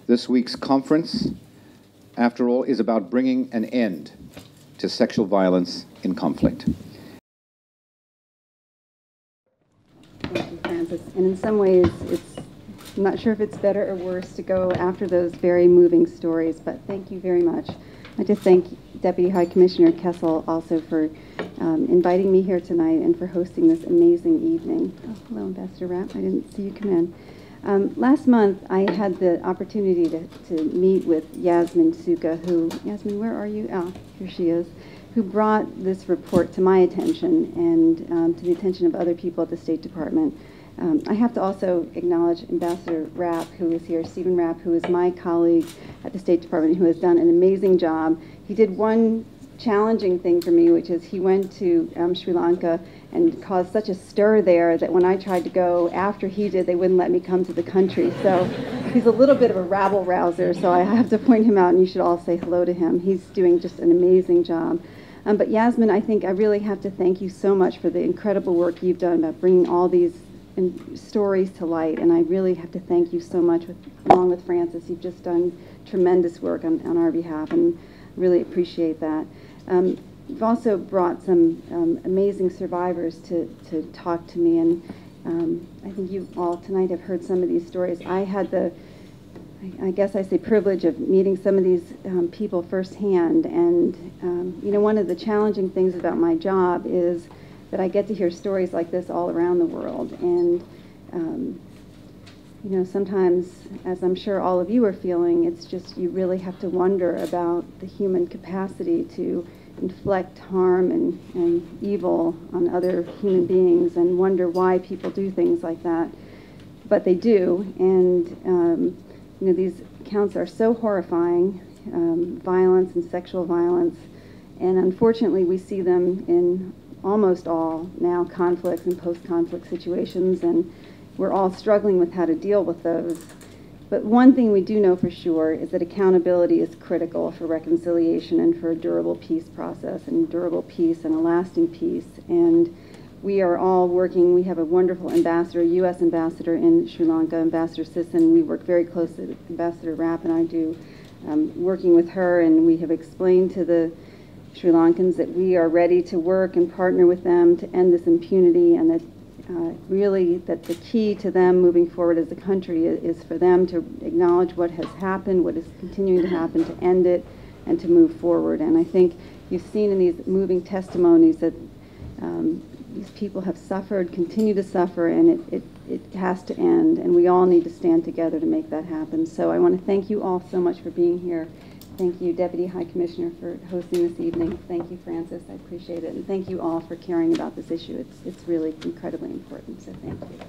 This week's conference, after all, is about bringing an end to sexual violence in conflict. Thank you, Francis. And in some ways, I'm not sure if it's better or worse to go after those very moving stories, but thank you very much. I'd like to thank Deputy High Commissioner Kessel also for inviting me here tonight and for hosting this amazing evening. Oh, hello, Ambassador Rapp. I didn't see you come in. Last month, I had the opportunity to meet with Yasmin Suka, who, Yasmin, where are you? Ah, here she is, who brought this report to my attention and to the attention of other people at the State Department. I have to also acknowledge Ambassador Rapp, who is here, Stephen Rapp, who is my colleague at the State Department, who has done an amazing job. He did one challenging thing for me, which is he went to Sri Lanka and caused such a stir there that when I tried to go after he did, they wouldn't let me come to the country. So he's a little bit of a rabble-rouser, so I have to point him out, and you should all say hello to him. He's doing just an amazing job. But Yasmin, I think I really have to thank you so much for the incredible work you've done about bringing all these stories to light, and I really have to thank you so much, along with Francis. You've just done tremendous work on our behalf, and really appreciate that. You've also brought some amazing survivors to talk to me, and I think you all tonight have heard some of these stories. I had the, I guess I say, privilege of meeting some of these people firsthand, and you know, one of the challenging things about my job is that I get to hear stories like this all around the world, and you know, sometimes, as I'm sure all of you are feeling, it's just you really have to wonder about the human capacity to inflict harm and evil on other human beings, and wonder why people do things like that. But they do, and you know, these accounts are so horrifying, violence and sexual violence, and unfortunately we see them in almost all now conflicts and post-conflict situations, and we're all struggling with how to deal with those. But one thing we do know for sure is that accountability is critical for reconciliation and for a durable peace process, and durable peace and a lasting peace. And we are all working. We have a wonderful ambassador, U.S. ambassador in Sri Lanka, Ambassador Sisson. We work very closely with Ambassador Rapp, and I do, working with her, and we have explained to the Sri Lankans that we are ready to work and partner with them to end this impunity, and that really that the key to them moving forward as a country is for them to acknowledge what has happened, what is continuing to happen, to end it, and to move forward. And I think you've seen in these moving testimonies that these people have suffered, continue to suffer, and it has to end, and we all need to stand together to make that happen. So I want to thank you all so much for being here. Thank you, Deputy High Commissioner, for hosting this evening. Thank you, Francis. I appreciate it. And thank you all for caring about this issue. It's really incredibly important, so thank you.